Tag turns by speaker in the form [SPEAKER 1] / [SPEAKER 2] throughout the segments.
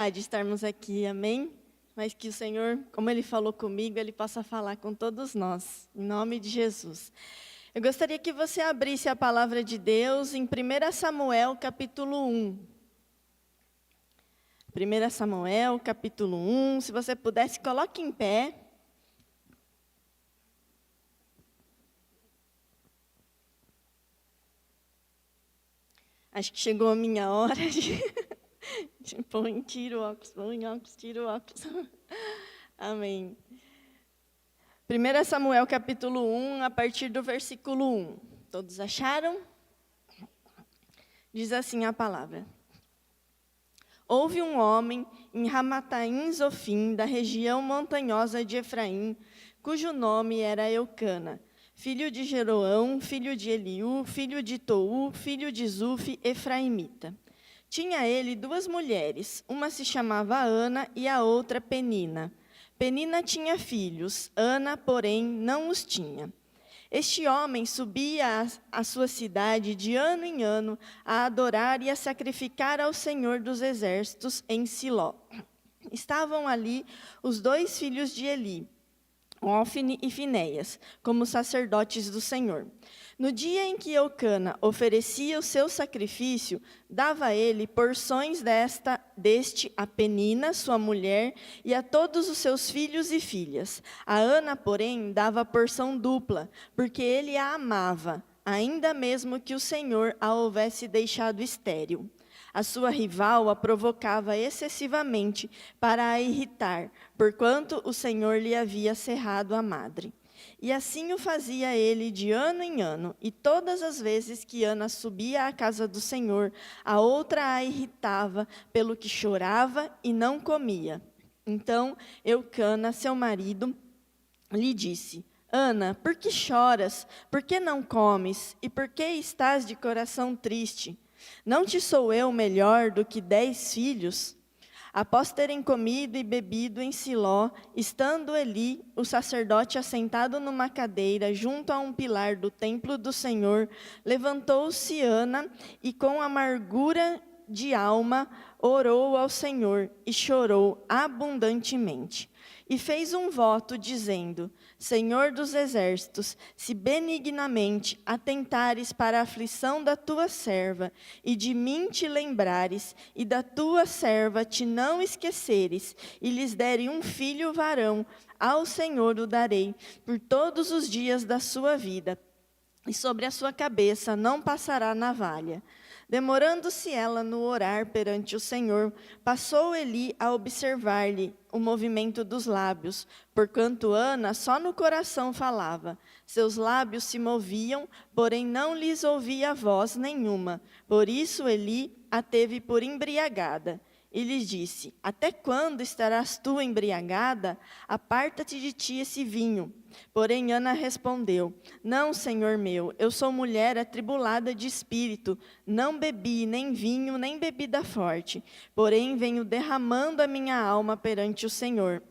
[SPEAKER 1] de estarmos aqui, amém? Mas que o Senhor, como Ele falou comigo, Ele possa falar com todos nós, em nome de Jesus. Eu gostaria que você abrisse a palavra de Deus em 1 Samuel, capítulo 1. 1 Samuel, capítulo 1, se você pudesse, coloque em pé. Acho que chegou a minha hora de... Põe, tira o óculos, põe óculos, tira o óculos. Amém. 1 Samuel, capítulo 1, a partir do versículo 1. Todos acharam? Diz assim a palavra. Houve um homem em Ramataim Zofim, da região montanhosa de Efraim, cujo nome era Eucana, filho de Jeroão, filho de Eliú, filho de Tou, filho de Zufi, efraimita. Tinha ele duas mulheres, uma se chamava Ana e a outra Penina. Penina tinha filhos, Ana, porém, não os tinha. Este homem subia à sua cidade de ano em ano a adorar e a sacrificar ao Senhor dos Exércitos em Siló. Estavam ali os dois filhos de Eli, Ofne e Finéias, como sacerdotes do Senhor. No dia em que Eucana oferecia o seu sacrifício, dava a ele porções deste a Penina, sua mulher, e a todos os seus filhos e filhas. A Ana, porém, dava porção dupla, porque ele a amava, ainda mesmo que o Senhor a houvesse deixado estéril. A sua rival a provocava excessivamente para a irritar, porquanto o Senhor lhe havia cerrado a madre. E assim o fazia ele de ano em ano, e todas as vezes que Ana subia à casa do Senhor, a outra a irritava, pelo que chorava e não comia. Então Eucana, seu marido, lhe disse: Ana, por que choras? Por que não comes? E por que estás de coração triste? Não te sou eu melhor do que 10 filhos? Após terem comido e bebido em Siló, estando Eli, o sacerdote, assentado numa cadeira junto a um pilar do templo do Senhor, levantou-se Ana e com amargura de alma orou ao Senhor e chorou abundantemente. E fez um voto dizendo: Senhor dos exércitos, se benignamente atentares para a aflição da tua serva, e de mim te lembrares, e da tua serva te não esqueceres, e lhes derem um filho varão, ao Senhor o darei, por todos os dias da sua vida, e sobre a sua cabeça não passará navalha. Demorando-se ela no orar perante o Senhor, passou Eli a observar-lhe o movimento dos lábios, porquanto Ana só no coração falava. Seus lábios se moviam, porém não lhes ouvia voz nenhuma. Por isso Eli a teve por embriagada. E lhes disse: Até quando estarás tu embriagada? Aparta-te de ti esse vinho. Porém Ana respondeu: Não, Senhor meu, eu sou mulher atribulada de espírito, não bebi nem vinho, nem bebida forte, porém venho derramando a minha alma perante o Senhor.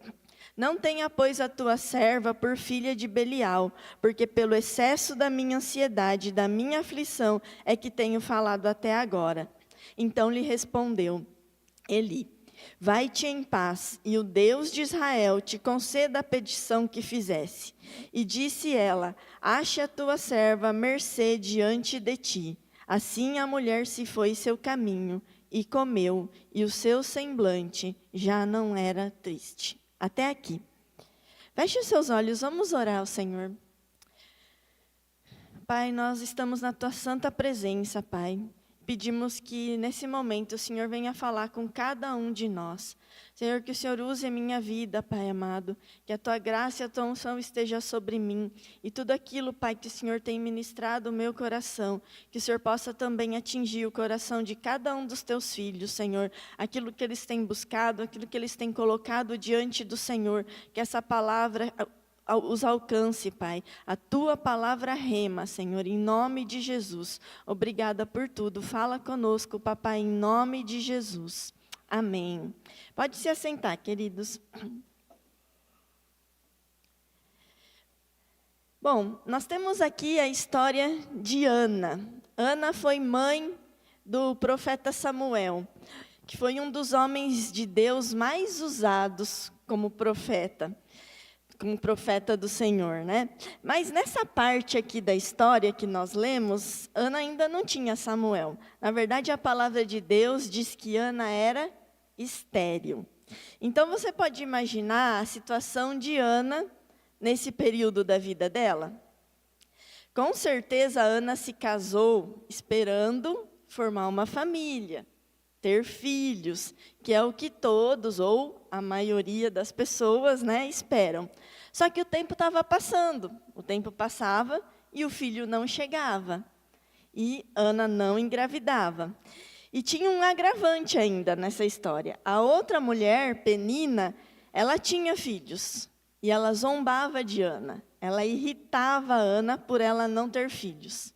[SPEAKER 1] Não tenha, pois, a tua serva por filha de Belial, porque pelo excesso da minha ansiedade, da minha aflição, é que tenho falado até agora. Então lhe respondeu Eli: Vai-te em paz, e o Deus de Israel te conceda a petição que fizesse. E disse ela: Ache a tua serva mercê diante de ti. Assim a mulher se foi seu caminho, e comeu, e o seu semblante já não era triste. Até aqui. Feche os seus olhos, vamos orar ao Senhor. Pai, nós estamos na tua santa presença, Pai. Pedimos que, nesse momento, o Senhor venha falar com cada um de nós. Senhor, que o Senhor use a minha vida, Pai amado. Que a Tua graça e a Tua unção esteja sobre mim. E tudo aquilo, Pai, que o Senhor tem ministrado o meu coração, que o Senhor possa também atingir o coração de cada um dos Teus filhos, Senhor. Aquilo que eles têm buscado, aquilo que eles têm colocado diante do Senhor. Que essa palavra os alcance, Pai. A Tua palavra rema, Senhor, em nome de Jesus. Obrigada por tudo. Fala conosco, Papai, em nome de Jesus. Amém. Pode se assentar, queridos. Bom, nós temos aqui a história de Ana. Ana foi mãe do profeta Samuel. que foi um dos homens de Deus mais usados como profeta do Senhor, né? Mas nessa parte aqui da história que nós lemos, Ana ainda não tinha Samuel. Na verdade, a palavra de Deus diz que Ana era estéril. Então, você pode imaginar a situação de Ana nesse período da vida dela? Com certeza, Ana se casou esperando formar uma família, ter filhos, que é o que todos, ou a maioria das pessoas, né, esperam. Só que o tempo estava passando, o tempo passava e o filho não chegava. E Ana não engravidava. E tinha um agravante ainda nessa história. A outra mulher, Penina, ela tinha filhos. E ela zombava de Ana. Ela irritava Ana por ela não ter filhos.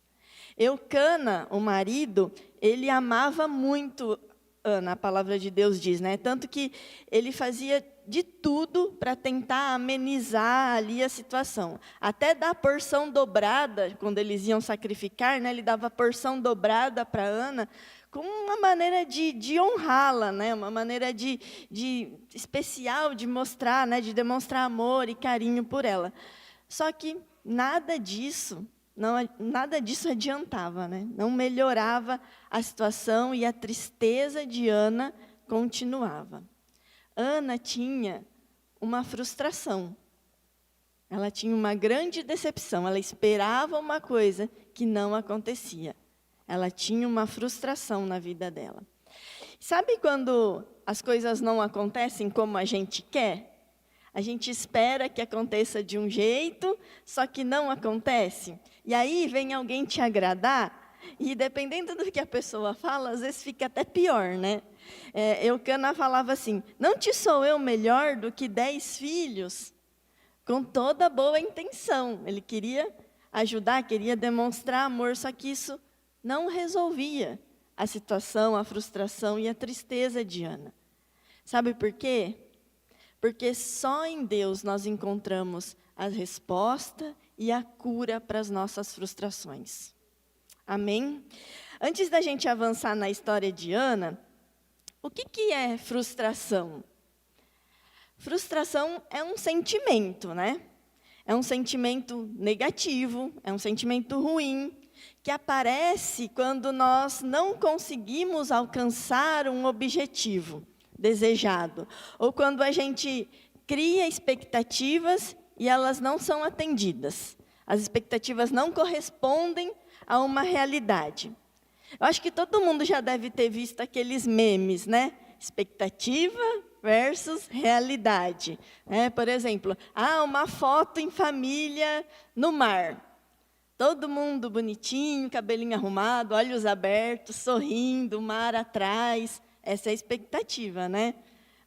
[SPEAKER 1] Eucana, o marido, ele amava muito Ana, a palavra de Deus diz, né? Tanto que ele fazia de tudo para tentar amenizar ali a situação. Até dar porção dobrada, quando eles iam sacrificar, né? Ele dava porção dobrada para Ana, como uma maneira de honrá-la, né? Uma maneira de especial de mostrar, né? De demonstrar amor e carinho por ela. Só que nada disso adiantava, né? Não melhorava a situação e a tristeza de Ana continuava. Ana tinha uma frustração. Ela tinha uma grande decepção. Ela esperava uma coisa que não acontecia. Ela tinha uma frustração na vida dela. Sabe quando as coisas não acontecem como a gente quer? A gente espera que aconteça de um jeito, só que não acontece. E aí vem alguém te agradar, e dependendo do que a pessoa fala, às vezes fica até pior, né? Eucana falava assim, não te sou eu melhor do que 10 filhos? Com toda boa intenção. Ele queria ajudar, queria demonstrar amor, só que isso não resolvia a situação, a frustração e a tristeza de Ana. Sabe por quê? Porque só em Deus nós encontramos a resposta e a cura para as nossas frustrações. Amém? Antes da gente avançar na história de Ana, o que é frustração? Frustração é um sentimento, né? É um sentimento negativo, é um sentimento ruim, que aparece quando nós não conseguimos alcançar um objetivo desejado, ou quando a gente cria expectativas e elas não são atendidas. As expectativas não correspondem a uma realidade. Eu acho que todo mundo já deve ter visto aqueles memes, né? Expectativa versus realidade. Por exemplo, uma foto em família no mar. Todo mundo bonitinho, cabelinho arrumado, olhos abertos, sorrindo, mar atrás. Essa é a expectativa, né?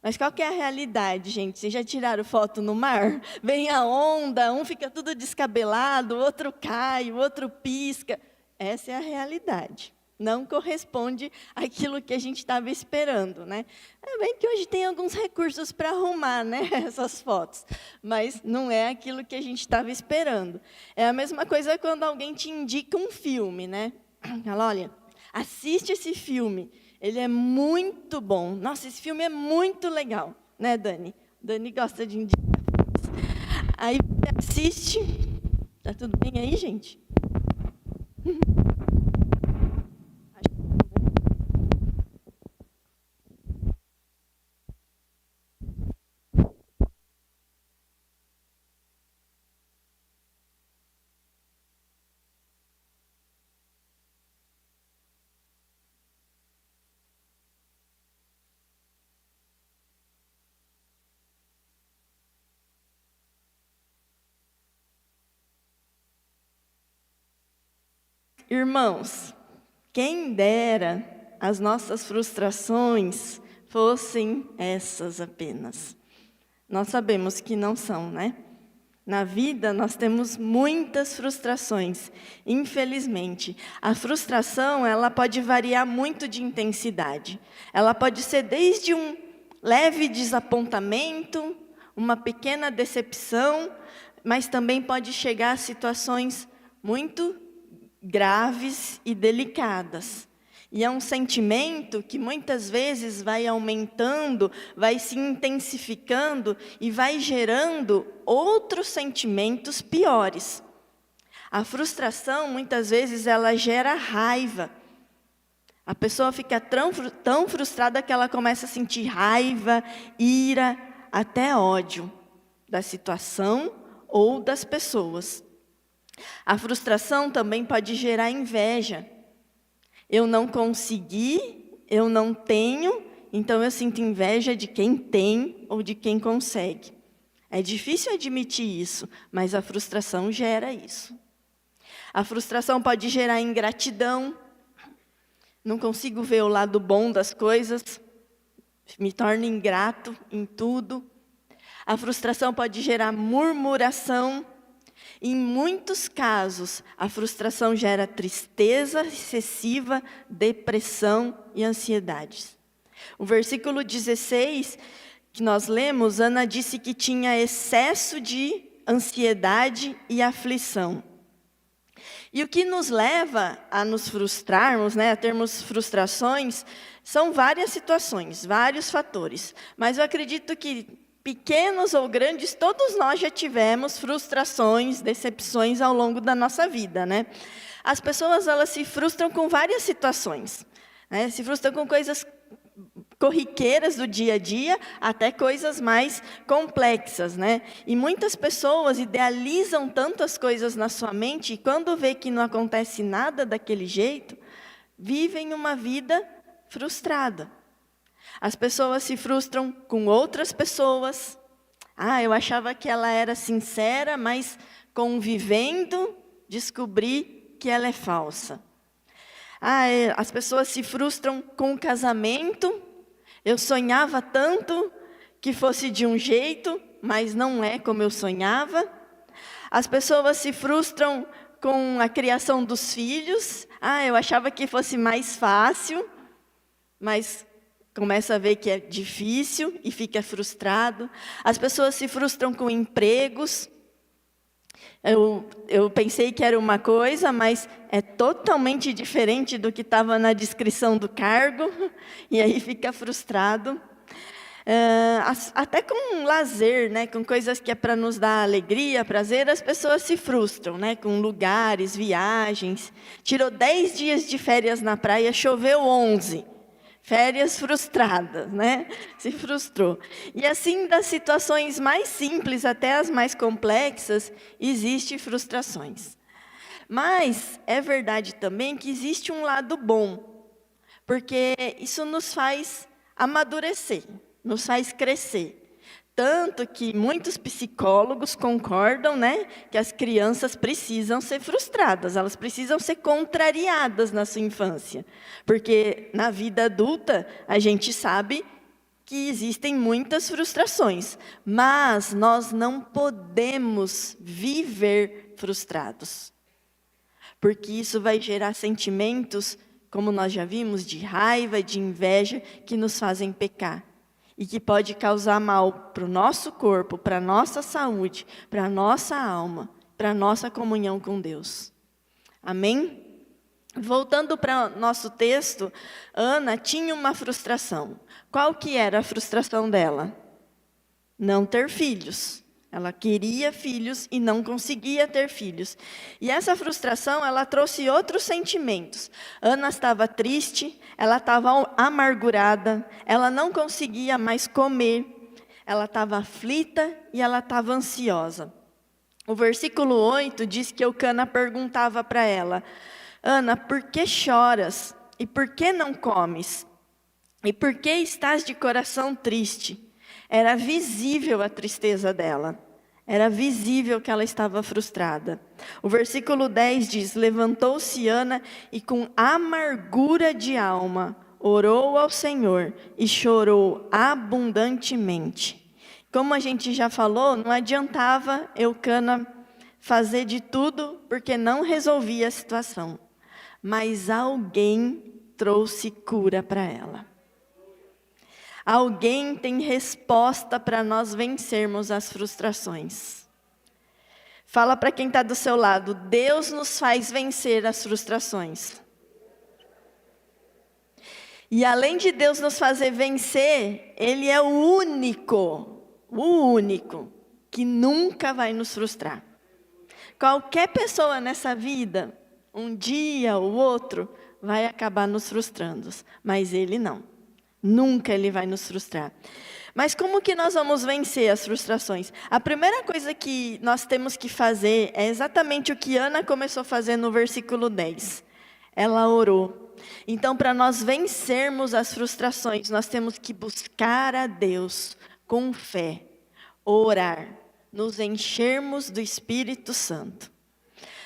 [SPEAKER 1] Mas qual que é a realidade, gente? Vocês já tiraram foto no mar? Vem a onda, um fica tudo descabelado, o outro cai, o outro pisca. Essa é a realidade. Não corresponde àquilo que a gente estava esperando, né? É bem que hoje tem alguns recursos para arrumar, né, essas fotos, mas não é aquilo que a gente estava esperando. É a mesma coisa quando alguém te indica um filme, né? Fala, olha, assiste esse filme, ele é muito bom. Nossa, esse filme é muito legal, né, Dani? Dani gosta de indicar. Aí você assiste. Tá tudo bem aí, gente? Irmãos, quem dera as nossas frustrações fossem essas apenas. Nós sabemos que não são, né? Na vida, nós temos muitas frustrações, infelizmente. A frustração, ela pode variar muito de intensidade. Ela pode ser desde um leve desapontamento, uma pequena decepção, mas também pode chegar a situações muito graves e delicadas. E é um sentimento que muitas vezes vai aumentando, vai se intensificando e vai gerando outros sentimentos piores. A frustração, muitas vezes, ela gera raiva. A pessoa fica tão frustrada que ela começa a sentir raiva, ira, até ódio da situação ou das pessoas. A frustração também pode gerar inveja. Eu não consegui, eu não tenho, então eu sinto inveja de quem tem ou de quem consegue. É difícil admitir isso, mas a frustração gera isso. A frustração pode gerar ingratidão. Não consigo ver o lado bom das coisas, me torno ingrato em tudo. A frustração pode gerar murmuração. Em muitos casos, a frustração gera tristeza excessiva, depressão e ansiedades. O versículo 16, que nós lemos, Ana disse que tinha excesso de ansiedade e aflição. E o que nos leva a nos frustrarmos, a termos frustrações, são várias situações, vários fatores. Mas eu acredito que, pequenos ou grandes, todos nós já tivemos frustrações, decepções ao longo da nossa vida, As pessoas, elas se frustram com várias situações, Se frustram com coisas corriqueiras do dia a dia, até coisas mais complexas, E muitas pessoas idealizam tantas coisas na sua mente, e quando vê que não acontece nada daquele jeito, vivem uma vida frustrada. As pessoas se frustram com outras pessoas. Eu achava que ela era sincera, mas convivendo, descobri que ela é falsa. As pessoas se frustram com o casamento. Eu sonhava tanto que fosse de um jeito, mas não é como eu sonhava. As pessoas se frustram com a criação dos filhos. Eu achava que fosse mais fácil, mas começa a ver que é difícil e fica frustrado. As pessoas se frustram com empregos. Eu pensei que era uma coisa, mas é totalmente diferente do que estava na descrição do cargo, e aí fica frustrado. Até com lazer, com coisas que é para nos dar alegria, prazer, as pessoas se frustram, com lugares, viagens. Tirou 10 dias de férias na praia, choveu 11. Férias frustradas, Se frustrou. E assim, das situações mais simples até as mais complexas, existem frustrações. Mas é verdade também que existe um lado bom, porque isso nos faz amadurecer, nos faz crescer. Tanto que muitos psicólogos concordam, que as crianças precisam ser frustradas, elas precisam ser contrariadas na sua infância. Porque na vida adulta, a gente sabe que existem muitas frustrações, mas nós não podemos viver frustrados. Porque isso vai gerar sentimentos, como nós já vimos, de raiva, de inveja, que nos fazem pecar. E que pode causar mal para o nosso corpo, para a nossa saúde, para a nossa alma, para a nossa comunhão com Deus. Amém? Voltando para o nosso texto, Ana tinha uma frustração. Qual que era a frustração dela? Não ter filhos. Ela queria filhos e não conseguia ter filhos. E essa frustração, ela trouxe outros sentimentos. Ana estava triste, ela estava amargurada, ela não conseguia mais comer, ela estava aflita e ela estava ansiosa. O versículo 8 diz que Eucana perguntava para ela: Ana, por que choras? E por que não comes? E por que estás de coração triste? Era visível a tristeza dela. Era visível que ela estava frustrada. O versículo 10 diz: levantou-se Ana e com amargura de alma orou ao Senhor e chorou abundantemente. Como a gente já falou, não adiantava Eucana fazer de tudo porque não resolvia a situação. Mas alguém trouxe cura para ela. Alguém tem resposta para nós vencermos as frustrações. Fala para quem está do seu lado: Deus nos faz vencer as frustrações. E além de Deus nos fazer vencer, Ele é o único que nunca vai nos frustrar. Qualquer pessoa nessa vida, um dia ou outro, vai acabar nos frustrando, mas Ele não. Nunca Ele vai nos frustrar. Mas como que nós vamos vencer as frustrações? A primeira coisa que nós temos que fazer é exatamente o que Ana começou a fazer no versículo 10. Ela orou. Então, para nós vencermos as frustrações, nós temos que buscar a Deus com fé, orar, nos enchermos do Espírito Santo.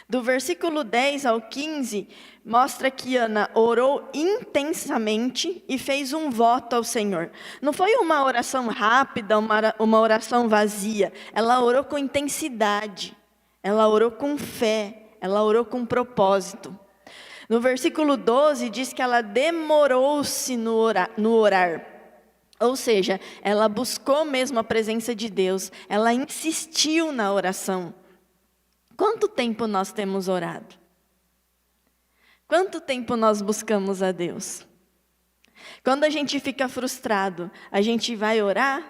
[SPEAKER 1] Do versículo 10 ao 15, mostra que Ana orou intensamente e fez um voto ao Senhor. Não foi uma oração rápida, uma oração vazia. Ela orou com intensidade, ela orou com fé, ela orou com propósito. No versículo 12, diz que ela demorou-se no orar. Ou seja, ela buscou mesmo a presença de Deus, ela insistiu na oração. Quanto tempo nós temos orado? Quanto tempo nós buscamos a Deus? Quando a gente fica frustrado, a gente vai orar?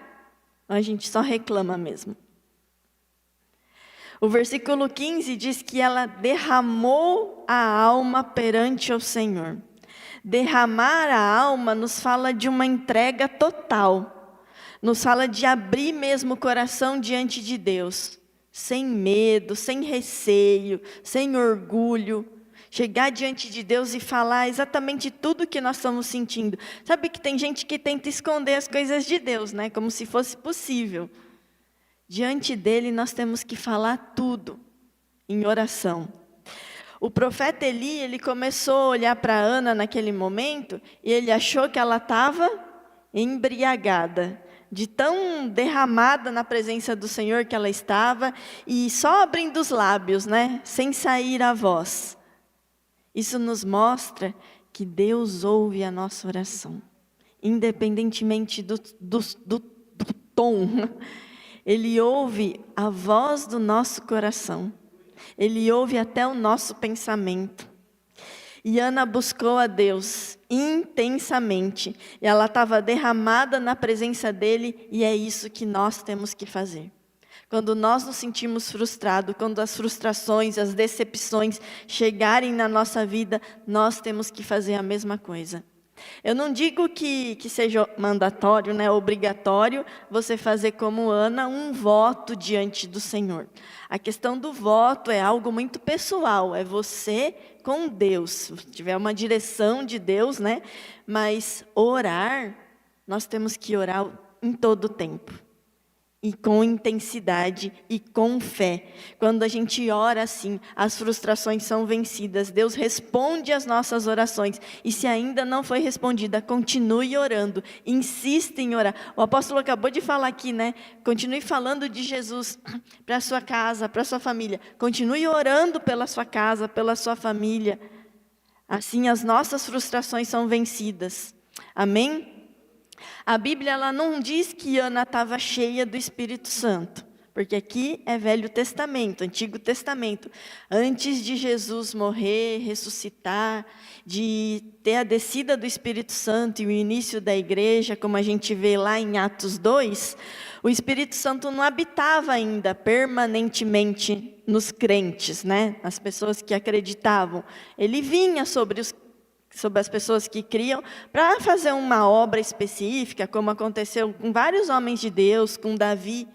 [SPEAKER 1] Ou a gente só reclama mesmo? O versículo 15 diz que ela derramou a alma perante o Senhor. Derramar a alma nos fala de uma entrega total. Nos fala de abrir mesmo o coração diante de Deus. Sem medo, sem receio, sem orgulho. Chegar diante de Deus e falar exatamente tudo o que nós estamos sentindo. Sabe que tem gente que tenta esconder as coisas de Deus, né? Como se fosse possível. Diante dele nós temos que falar tudo em oração. O profeta Eli, ele começou a olhar para Ana naquele momento e ele achou que ela estava embriagada, de tão derramada na presença do Senhor que ela estava, e só abrindo os lábios, né, sem sair a voz. Isso nos mostra que Deus ouve a nossa oração, independentemente do tom. Ele ouve a voz do nosso coração. Ele ouve até o nosso pensamento. E Ana buscou a Deus intensamente. E ela estava derramada na presença dele, e é isso que nós temos que fazer. Quando nós nos sentimos frustrados, quando as frustrações, as decepções chegarem na nossa vida, nós temos que fazer a mesma coisa. Eu não digo que seja mandatório, né, obrigatório, você fazer como Ana, um voto diante do Senhor. A questão do voto é algo muito pessoal, é você com Deus. Se tiver uma direção de Deus, né, mas orar, nós temos que orar em todo o tempo. E com intensidade e com fé. Quando a gente ora assim, as frustrações são vencidas. Deus responde às nossas orações. E se ainda não foi respondida, continue orando. Insista em orar. O apóstolo acabou de falar aqui, né? Continue falando de Jesus para a sua casa, para a sua família. Continue orando pela sua casa, pela sua família. Assim as nossas frustrações são vencidas. Amém? A Bíblia ela não diz que Ana estava cheia do Espírito Santo, porque aqui é Velho Testamento, Antigo Testamento. Antes de Jesus morrer, ressuscitar, de ter a descida do Espírito Santo e o início da igreja, como a gente vê lá em Atos 2, o Espírito Santo não habitava ainda permanentemente nos crentes, né? Nas pessoas que acreditavam. Ele vinha sobre as pessoas que criam, para fazer uma obra específica, como aconteceu com vários homens de Deus, com Davi.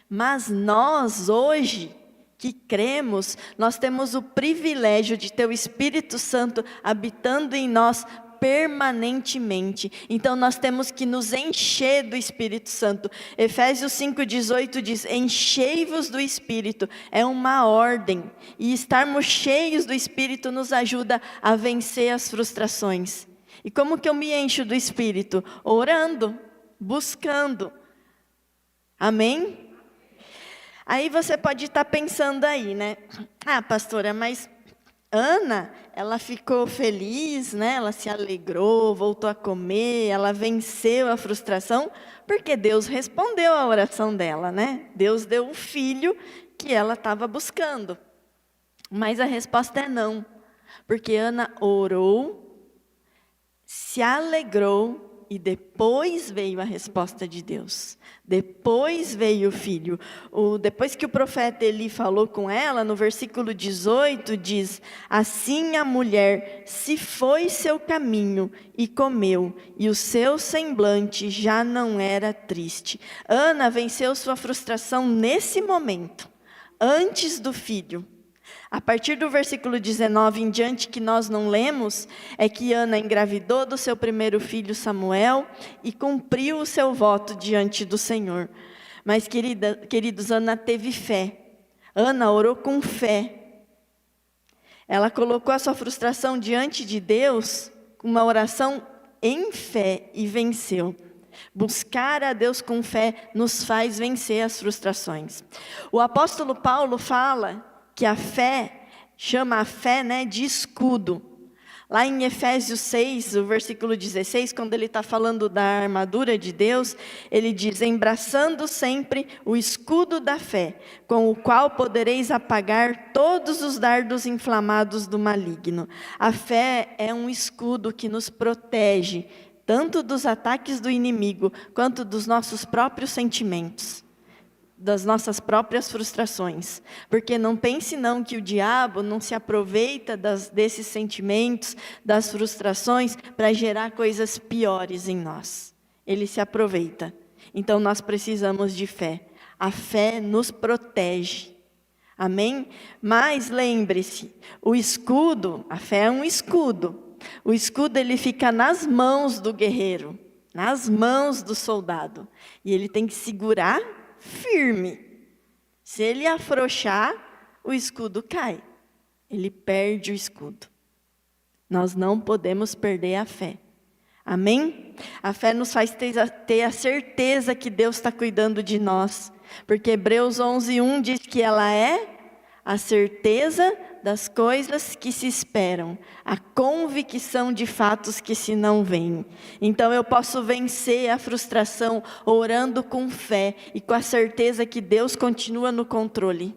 [SPEAKER 1] Mas nós, hoje, que cremos, nós temos o privilégio de ter o Espírito Santo habitando em nós permanentemente. Então nós temos que nos encher do Espírito Santo. Efésios 5,18 diz: enchei-vos do Espírito. É uma ordem. E estarmos cheios do Espírito nos ajuda a vencer as frustrações. E como que eu me encho do Espírito? Orando, buscando. Amém? Aí você pode estar pensando aí, né? Ah, pastora, mas Ana, ela ficou feliz, né? Ela se alegrou, voltou a comer, ela venceu a frustração, porque Deus respondeu a oração dela, né? Deus deu o filho que ela estava buscando. Mas a resposta é não, porque Ana orou, se alegrou e depois veio a resposta de Deus. Depois veio o filho. Depois que o profeta Eli falou com ela, no versículo 18 diz: assim a mulher se foi seu caminho e comeu, e o seu semblante já não era triste. Ana venceu sua frustração nesse momento, antes do filho. A partir do versículo 19 em diante, que nós não lemos, é que Ana engravidou do seu primeiro filho Samuel e cumpriu o seu voto diante do Senhor. Mas, queridos, Ana teve fé. Ana orou com fé. Ela colocou a sua frustração diante de Deus, com uma oração em fé, e venceu. Buscar a Deus com fé nos faz vencer as frustrações. O apóstolo Paulo fala que a fé, chama a fé, de escudo. Lá em Efésios 6, o versículo 16, quando ele está falando da armadura de Deus, ele diz: embraçando sempre o escudo da fé, com o qual podereis apagar todos os dardos inflamados do maligno. A fé é um escudo que nos protege, tanto dos ataques do inimigo, quanto dos nossos próprios sentimentos, das nossas próprias frustrações. Porque não pense não que o diabo não se aproveita desses sentimentos, das frustrações, para gerar coisas piores em nós. Ele se aproveita. Então nós precisamos de fé. A fé nos protege. Amém? Mas lembre-se, o escudo, a fé é um escudo. O escudo, ele fica nas mãos do guerreiro, nas mãos do soldado. E ele tem que segurar firme. Se ele afrouxar, o escudo cai. Ele perde o escudo. Nós não podemos perder a fé. Amém? A fé nos faz ter a certeza que Deus está cuidando de nós. Porque Hebreus 11:1 diz que ela é a certeza das coisas que se esperam, a convicção de fatos que se não veem. Então eu posso vencer a frustração orando com fé e com a certeza que Deus continua no controle.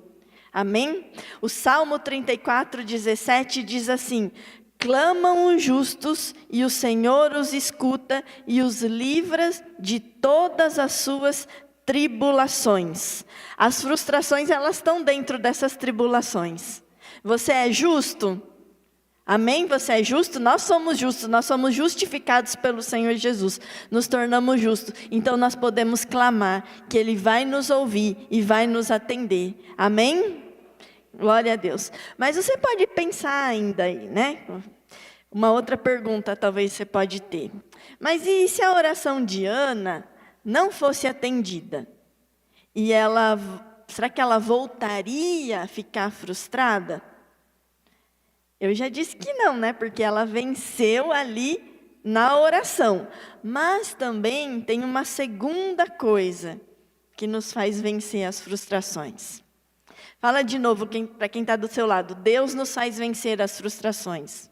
[SPEAKER 1] Amém? O Salmo 34:17 diz assim: clamam os justos e o Senhor os escuta e os livra de todas as suas tribulações. As frustrações, elas estão dentro dessas tribulações. Você é justo? Amém? Você é justo? Nós somos justos, nós somos justificados pelo Senhor Jesus. Nos tornamos justos. Então nós podemos clamar que Ele vai nos ouvir e vai nos atender. Amém? Glória a Deus. Mas você pode pensar ainda aí, Uma outra pergunta talvez você pode ter. Mas e se a oração de Ana não fosse atendida? E será que ela voltaria a ficar frustrada? Eu já disse que não, porque ela venceu ali na oração. Mas também tem uma segunda coisa que nos faz vencer as frustrações. Fala de novo para quem está do seu lado. Deus nos faz vencer as frustrações.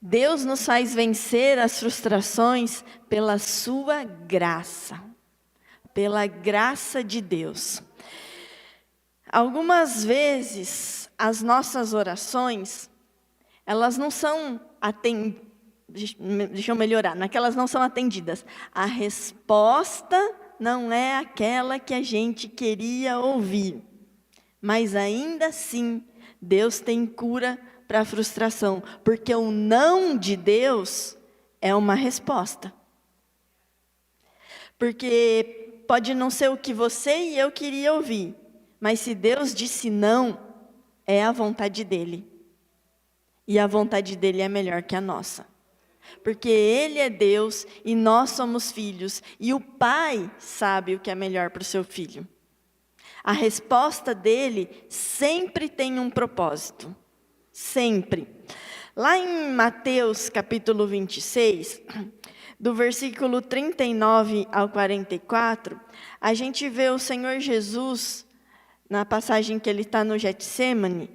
[SPEAKER 1] Deus nos faz vencer as frustrações pela sua graça. Pela graça de Deus. Algumas vezes, as nossas orações, elas não são atendidas. Deixa eu melhorar, não é que elas não são atendidas. A resposta não é aquela que a gente queria ouvir. Mas ainda assim, Deus tem cura para a frustração. Porque o não de Deus é uma resposta. Porque pode não ser o que você e eu queria ouvir. Mas se Deus disse não, é a vontade dEle. E a vontade dEle é melhor que a nossa. Porque Ele é Deus e nós somos filhos. E o Pai sabe o que é melhor para o seu filho. A resposta dEle sempre tem um propósito. Sempre. Lá em Mateus capítulo 26... do versículo 39 ao 44, a gente vê o Senhor Jesus, na passagem que Ele está no Getsêmani,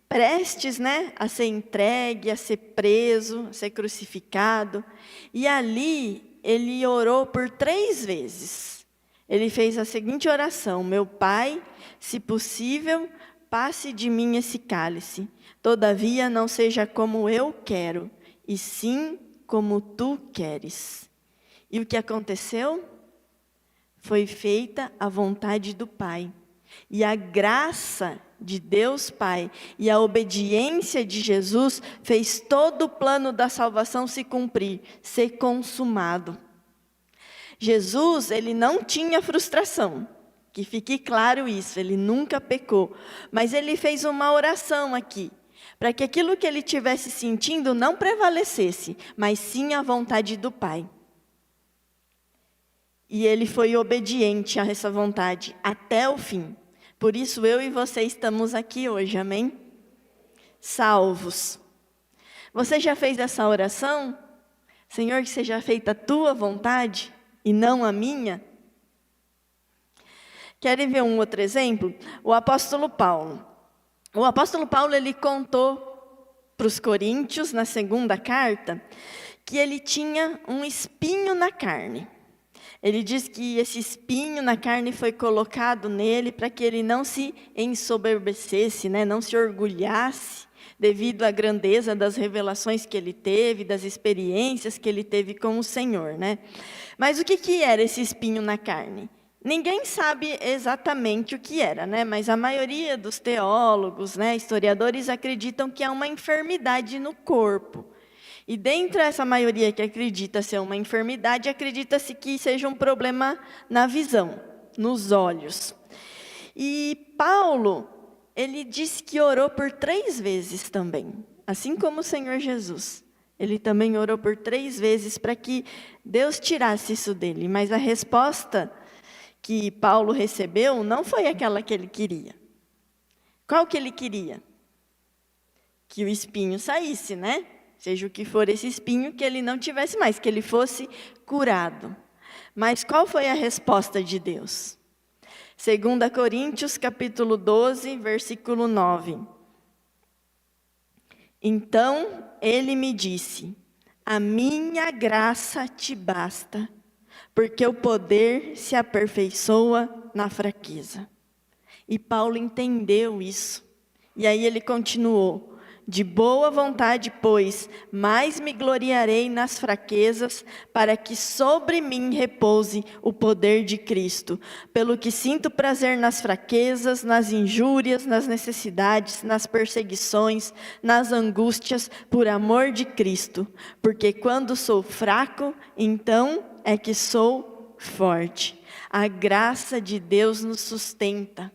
[SPEAKER 1] prestes a ser entregue, a ser preso, a ser crucificado. E ali, Ele orou por 3 vezes. Ele fez a seguinte oração: meu Pai, se possível, passe de mim esse cálice. Todavia não seja como eu quero, e sim como tu queres. E o que aconteceu? Foi feita a vontade do Pai. E a graça de Deus Pai e a obediência de Jesus fez todo o plano da salvação se cumprir, ser consumado. Jesus, ele não tinha frustração, que fique claro isso, ele nunca pecou. Mas ele fez uma oração aqui, para que aquilo que ele estivesse sentindo não prevalecesse, mas sim a vontade do Pai. E ele foi obediente a essa vontade até o fim. Por isso eu e você estamos aqui hoje, amém? Salvos. Você já fez essa oração? Senhor, que seja feita a tua vontade e não a minha? Querem ver um outro exemplo? O apóstolo Paulo. O apóstolo Paulo, ele contou para os coríntios, na segunda carta, que ele tinha um espinho na carne. Ele diz que esse espinho na carne foi colocado nele para que ele não se ensoberbecesse, né? Não se orgulhasse devido à grandeza das revelações que ele teve, das experiências que ele teve com o Senhor, né? Mas o que era esse espinho na carne? Ninguém sabe exatamente o que era, né? Mas a maioria dos teólogos, né, historiadores, acreditam que é uma enfermidade no corpo. E dentro dessa maioria que acredita ser uma enfermidade, acredita-se que seja um problema na visão, nos olhos. E Paulo, ele disse que orou por 3 vezes também, assim como o Senhor Jesus. Ele também orou por 3 vezes para que Deus tirasse isso dele. Mas a resposta que Paulo recebeu não foi aquela que ele queria. Qual que ele queria? Que o espinho saísse, né? Seja o que for esse espinho, que ele não tivesse mais, que ele fosse curado. Mas qual foi a resposta de Deus? 2 Coríntios, capítulo 12, versículo 9. Então ele me disse: a minha graça te basta, porque o poder se aperfeiçoa na fraqueza. E Paulo entendeu isso. E aí ele continuou: de boa vontade, pois, mais me gloriarei nas fraquezas, para que sobre mim repouse o poder de Cristo. Pelo que sinto prazer nas fraquezas, nas injúrias, nas necessidades, nas perseguições, nas angústias, por amor de Cristo. Porque quando sou fraco, então é que sou forte. A graça de Deus nos sustenta.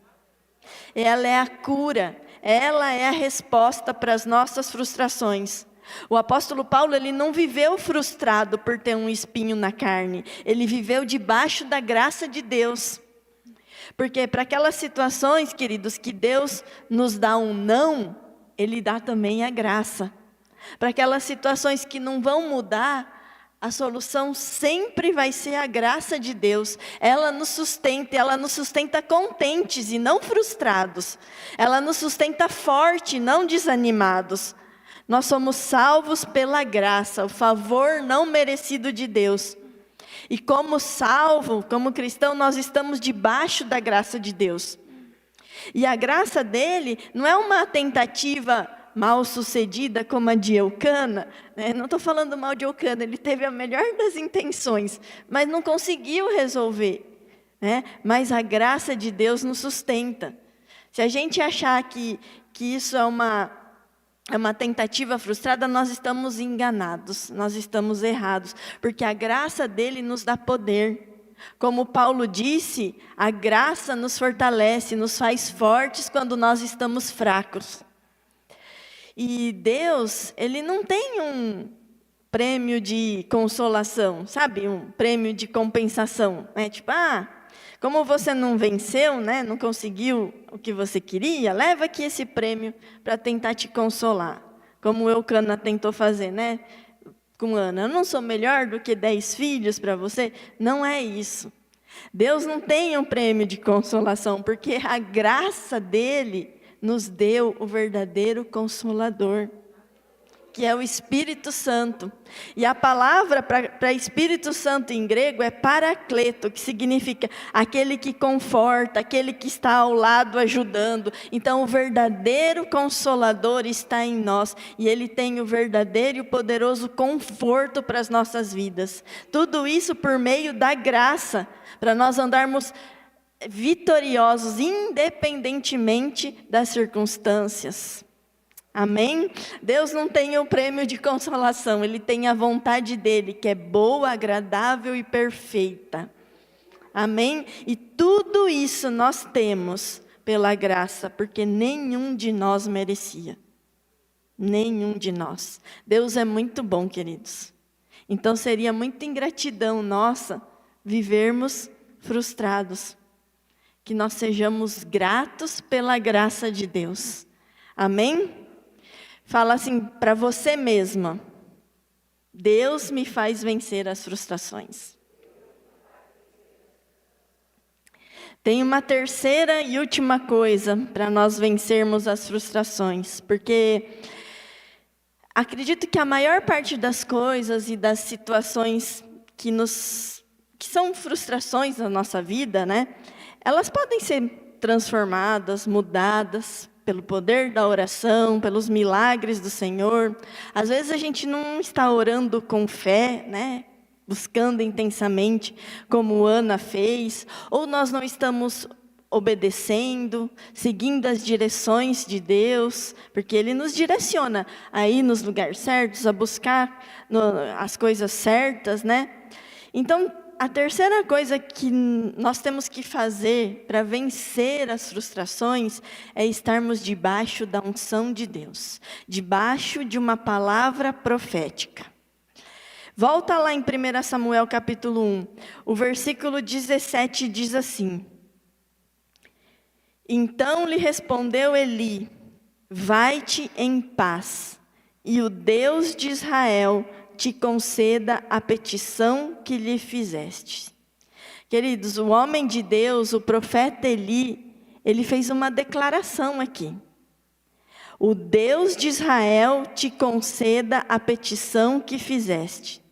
[SPEAKER 1] Ela é a cura. Ela é a resposta para as nossas frustrações. O apóstolo Paulo, ele não viveu frustrado por ter um espinho na carne. Ele viveu debaixo da graça de Deus. Porque para aquelas situações, queridos, que Deus nos dá um não, Ele dá também a graça. Para aquelas situações que não vão mudar, a solução sempre vai ser a graça de Deus. Ela nos sustenta contentes e não frustrados. Ela nos sustenta forte, não desanimados. Nós somos salvos pela graça, o favor não merecido de Deus. E como salvo, como cristão, nós estamos debaixo da graça de Deus. E a graça dele não é uma tentativa mal sucedida como a de Eucana, né? Não estou falando mal de Eucana, ele teve a melhor das intenções, mas não conseguiu resolver, né? Mas a graça de Deus nos sustenta. Se a gente achar que isso é uma tentativa frustrada, nós estamos enganados, nós estamos errados, porque a graça dele nos dá poder. Como Paulo disse, a graça nos fortalece, nos faz fortes quando nós estamos fracos. E Deus, Ele não tem um prêmio de consolação, sabe? Um prêmio de compensação, né? Tipo, como você não venceu, né? Não conseguiu o que você queria, leva aqui esse prêmio para tentar te consolar. Como Eucana tentou fazer, né? Com Ana, eu não sou melhor do que 10 filhos para você? Não é isso. Deus não tem um prêmio de consolação, porque a graça dele nos deu o verdadeiro Consolador, que é o Espírito Santo. E a palavra para Espírito Santo em grego é paracleto, que significa aquele que conforta, aquele que está ao lado ajudando. Então o verdadeiro Consolador está em nós, e Ele tem o verdadeiro e o poderoso conforto para as nossas vidas. Tudo isso por meio da graça, para nós andarmos vitoriosos, independentemente das circunstâncias. Amém? Deus não tem o prêmio de consolação, Ele tem a vontade dEle, que é boa, agradável e perfeita. Amém? E tudo isso nós temos pela graça, porque nenhum de nós merecia. Nenhum de nós. Deus é muito bom, queridos. Então seria muita ingratidão nossa vivermos frustrados. Que nós sejamos gratos pela graça de Deus. Amém? Fala assim para você mesma: Deus me faz vencer as frustrações. Tem uma terceira e última coisa para nós vencermos as frustrações, porque acredito que a maior parte das coisas e das situações que são frustrações na nossa vida, né? Elas podem ser transformadas, mudadas pelo poder da oração, pelos milagres do Senhor. Às vezes a gente não está orando com fé, né? Buscando intensamente, como Ana fez, ou nós não estamos obedecendo, seguindo as direções de Deus, porque Ele nos direciona a ir nos lugares certos, a buscar as coisas certas, né? Então, a terceira coisa que nós temos que fazer para vencer as frustrações é estarmos debaixo da unção de Deus, debaixo de uma palavra profética. Volta lá em 1 Samuel capítulo 1, o versículo 17 diz assim: Então lhe respondeu Eli, vai-te em paz, e o Deus de Israel te conceda a petição que lhe fizeste. Queridos, o homem de Deus, o profeta Eli, ele fez uma declaração aqui. O Deus de Israel te conceda a petição que fizeste.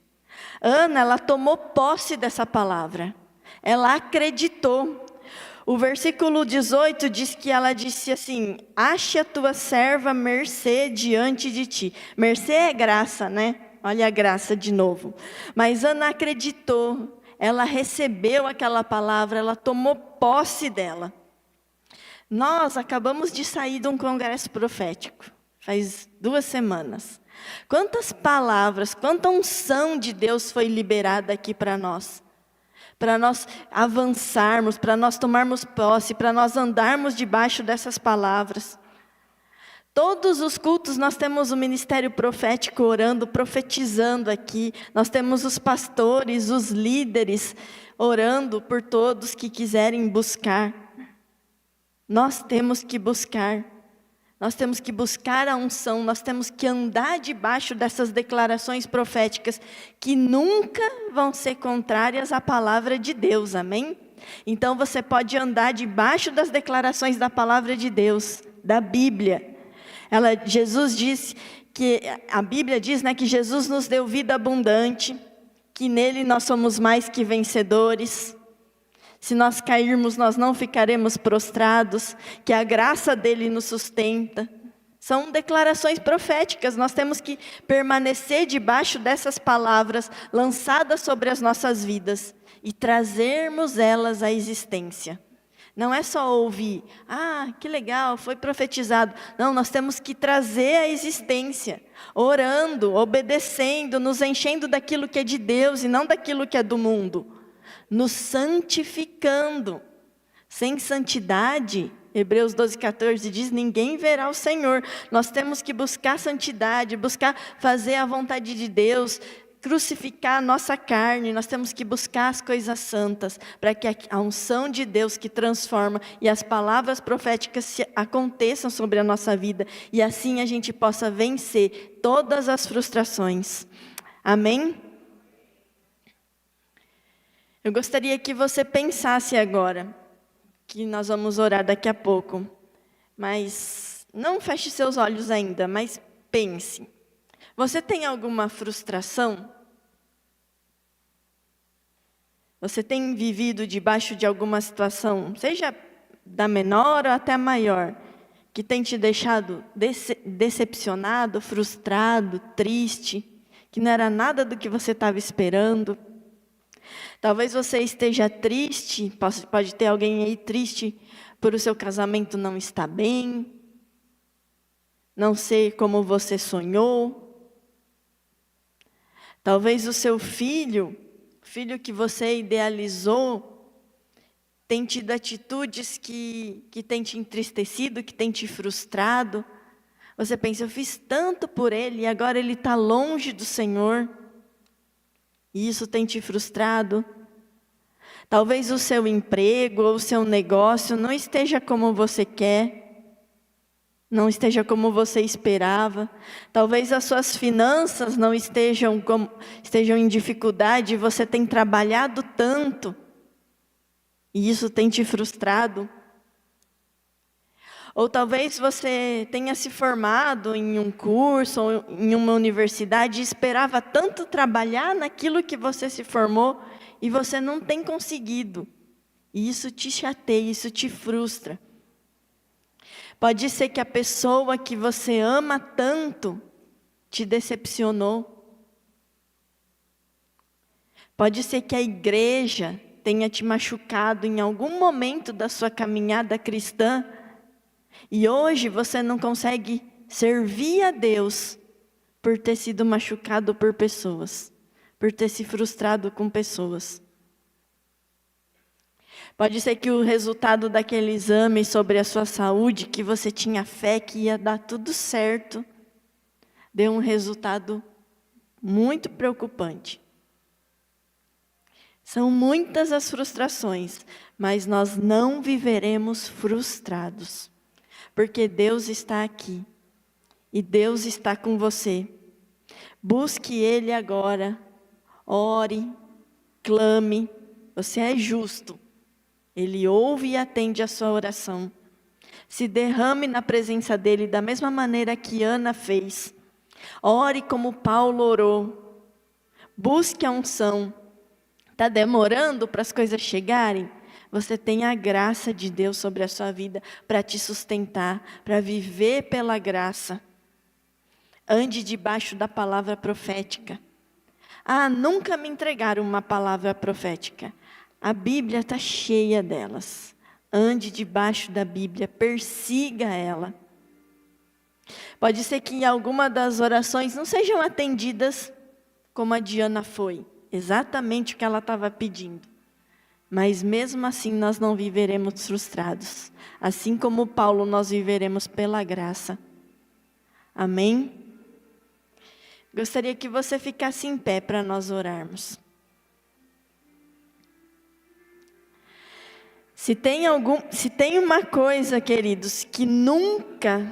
[SPEAKER 1] Ana, ela tomou posse dessa palavra. Ela acreditou. O versículo 18 diz que ela disse assim: ache a tua serva mercê diante de ti. Mercê é graça, né? Olha a graça de novo. Mas Ana acreditou, ela recebeu aquela palavra, ela tomou posse dela. Nós acabamos de sair de um congresso profético, faz 2 semanas. Quantas palavras, quanta unção de Deus foi liberada aqui para nós avançarmos, para nós tomarmos posse, para nós andarmos debaixo dessas palavras. Todos os cultos nós temos o ministério profético orando, profetizando aqui. Nós temos os pastores, os líderes orando por todos que quiserem buscar. Nós temos que buscar. Nós temos que buscar a unção, nós temos que andar debaixo dessas declarações proféticas que nunca vão ser contrárias à palavra de Deus, amém? Então você pode andar debaixo das declarações da palavra de Deus, da Bíblia. Jesus disse que, a Bíblia diz, né, que Jesus nos deu vida abundante, que nele nós somos mais que vencedores. Se nós cairmos, nós não ficaremos prostrados, que a graça dele nos sustenta. São declarações proféticas, nós temos que permanecer debaixo dessas palavras lançadas sobre as nossas vidas e trazermos elas à existência. Não é só ouvir, que legal, foi profetizado. Não, nós temos que trazer à existência, orando, obedecendo, nos enchendo daquilo que é de Deus e não daquilo que é do mundo. Nos santificando. Sem santidade, Hebreus 12:14 diz, ninguém verá o Senhor. Nós temos que buscar santidade, buscar fazer a vontade de Deus, crucificar a nossa carne, nós temos que buscar as coisas santas, para que a unção de Deus que transforma e as palavras proféticas aconteçam sobre a nossa vida, e assim a gente possa vencer todas as frustrações. Amém? Eu gostaria que você pensasse agora, que nós vamos orar daqui a pouco, mas não feche seus olhos ainda, mas pense. Você tem alguma frustração? Você tem vivido debaixo de alguma situação, seja da menor ou até a maior, que tem te deixado decepcionado, frustrado, triste, que não era nada do que você estava esperando? Talvez você esteja triste, pode ter alguém aí triste por o seu casamento não estar bem, não ser como você sonhou. Talvez o seu filho que você idealizou, tem tido atitudes que tem te entristecido, que tem te frustrado. Você pensa, eu fiz tanto por ele e agora ele está longe do Senhor. E isso tem te frustrado. Talvez o seu emprego ou o seu negócio não esteja como você quer. Não esteja como você esperava. Talvez as suas finanças não estejam em dificuldade. Você tem trabalhado tanto. E isso tem te frustrado. Ou talvez você tenha se formado em um curso ou em uma universidade e esperava tanto trabalhar naquilo que você se formou e você não tem conseguido. E isso te chateia, isso te frustra. Pode ser que a pessoa que você ama tanto te decepcionou. Pode ser que a igreja tenha te machucado em algum momento da sua caminhada cristã. E hoje você não consegue servir a Deus por ter sido machucado por pessoas, por ter se frustrado com pessoas. Pode ser que o resultado daquele exame sobre a sua saúde, que você tinha fé que ia dar tudo certo, deu um resultado muito preocupante. São muitas as frustrações, mas nós não viveremos frustrados, porque Deus está aqui e Deus está com você. Busque Ele agora, ore, clame, você é justo. Ele ouve e atende a sua oração. Se derrame na presença dEle da mesma maneira que Ana fez. Ore como Paulo orou. Busque a unção. Está demorando para as coisas chegarem? Você tem a graça de Deus sobre a sua vida para te sustentar, para viver pela graça. Ande debaixo da palavra profética. Nunca me entregaram uma palavra profética. A Bíblia está cheia delas. Ande debaixo da Bíblia, persiga ela. Pode ser que em alguma das orações não sejam atendidas como a Diana foi. Exatamente o que ela estava pedindo. Mas mesmo assim nós não viveremos frustrados. Assim como Paulo, nós viveremos pela graça. Amém? Gostaria que você ficasse em pé para nós orarmos. Se tem uma coisa, queridos, que nunca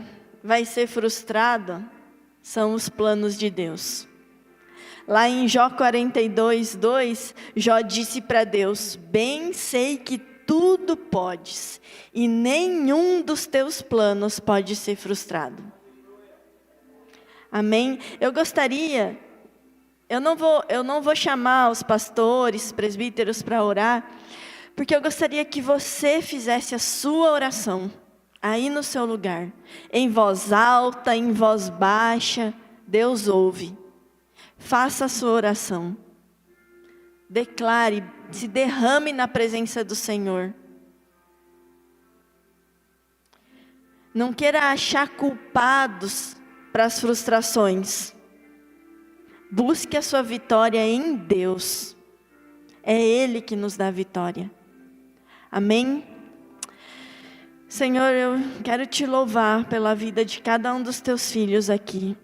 [SPEAKER 1] vai ser frustrada, são os planos de Deus. Lá em Jó 42:2, Jó disse para Deus: bem sei que tudo podes, e nenhum dos teus planos pode ser frustrado. Amém? Eu não vou chamar os pastores, presbíteros para orar, porque eu gostaria que você fizesse a sua oração, aí no seu lugar, em voz alta, em voz baixa. Deus ouve. Faça a sua oração. Declare, se derrame na presença do Senhor. Não queira achar culpados para as frustrações. Busque a sua vitória em Deus. É Ele que nos dá a vitória. Amém? Senhor, eu quero te louvar pela vida de cada um dos teus filhos aqui.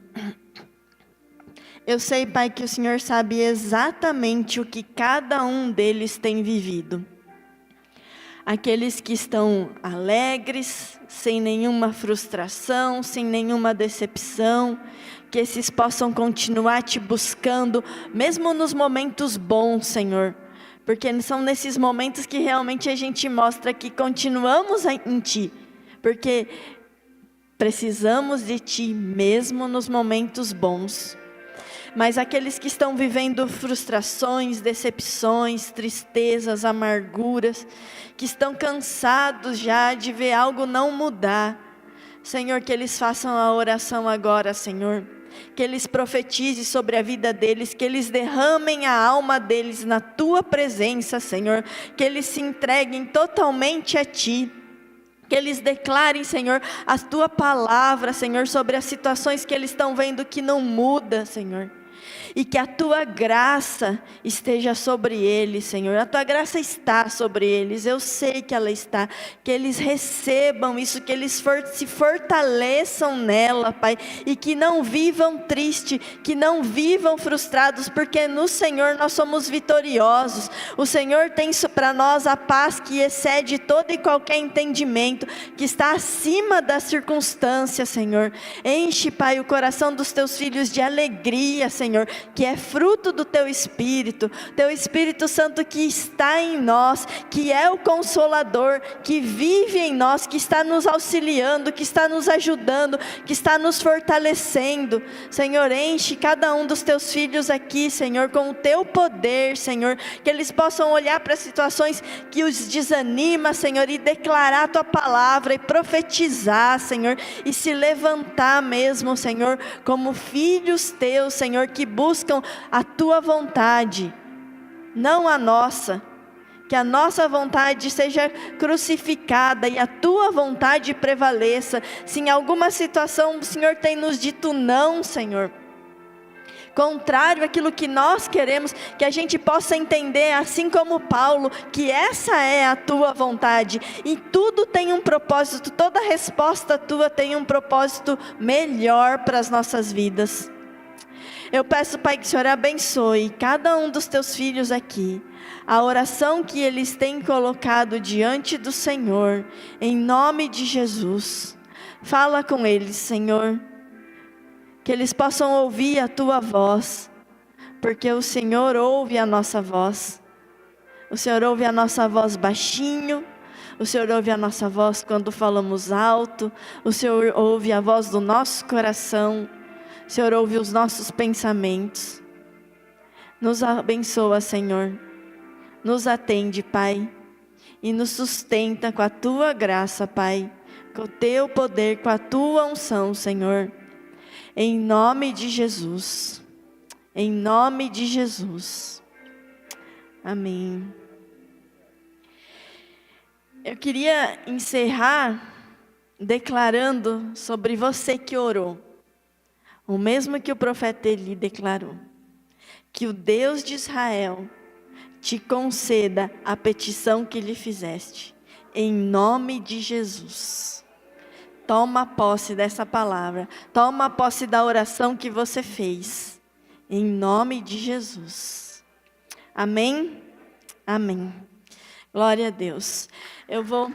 [SPEAKER 1] Eu sei, Pai, que o Senhor sabe exatamente o que cada um deles tem vivido. Aqueles que estão alegres, sem nenhuma frustração, sem nenhuma decepção, que esses possam continuar te buscando, mesmo nos momentos bons, Senhor. Porque são nesses momentos que realmente a gente mostra que continuamos em Ti. Porque precisamos de Ti mesmo nos momentos bons. Mas aqueles que estão vivendo frustrações, decepções, tristezas, amarguras, que estão cansados já de ver algo não mudar, Senhor, que eles façam a oração agora, Senhor. Que eles profetizem sobre a vida deles, que eles derramem a alma deles na Tua presença, Senhor. Que eles se entreguem totalmente a Ti. Que eles declarem, Senhor, a Tua palavra, Senhor, sobre as situações que eles estão vendo que não muda, Senhor. E que a Tua graça esteja sobre eles, Senhor. A Tua graça está sobre eles, eu sei que ela está. Que eles recebam isso, que eles se fortaleçam nela, Pai. E que não vivam tristes, que não vivam frustrados, porque no Senhor nós somos vitoriosos. O Senhor tem para nós a paz que excede todo e qualquer entendimento, que está acima das circunstâncias, Senhor. Enche, Pai, o coração dos Teus filhos de alegria, Senhor, que é fruto do Teu Espírito Santo que está em nós, que é o Consolador, que vive em nós, que está nos auxiliando, que está nos ajudando, que está nos fortalecendo. Senhor, enche cada um dos Teus filhos aqui, Senhor, com o Teu poder, Senhor, que eles possam olhar para as situações que os desanima, Senhor, e declarar a Tua palavra, e profetizar, Senhor, e se levantar mesmo, Senhor, como filhos Teus, Senhor, que buscam a Tua vontade, não a nossa. Que a nossa vontade seja crucificada e a Tua vontade prevaleça. Se em alguma situação o Senhor tem nos dito não, Senhor, contrário àquilo que nós queremos, que a gente possa entender, assim como Paulo, que essa é a Tua vontade, e tudo tem um propósito, toda resposta Tua tem um propósito melhor para as nossas vidas. Eu peço, Pai, que o Senhor abençoe cada um dos Teus filhos aqui, a oração que eles têm colocado diante do Senhor, em nome de Jesus. Fala com eles, Senhor, que eles possam ouvir a Tua voz, porque o Senhor ouve a nossa voz. O Senhor ouve a nossa voz baixinho, o Senhor ouve a nossa voz quando falamos alto, o Senhor ouve a voz do nosso coração, o Senhor ouve os nossos pensamentos. Nos abençoa, Senhor, nos atende, Pai, e nos sustenta com a Tua graça, Pai, com o Teu poder, com a Tua unção, Senhor, em nome de Jesus, em nome de Jesus, amém. Eu queria encerrar declarando sobre você que orou, o mesmo que o profeta Eli declarou, que o Deus de Israel te conceda a petição que lhe fizeste, em nome de Jesus. Toma posse dessa palavra, toma posse da oração que você fez, em nome de Jesus. Amém? Amém. Glória a Deus. Eu vou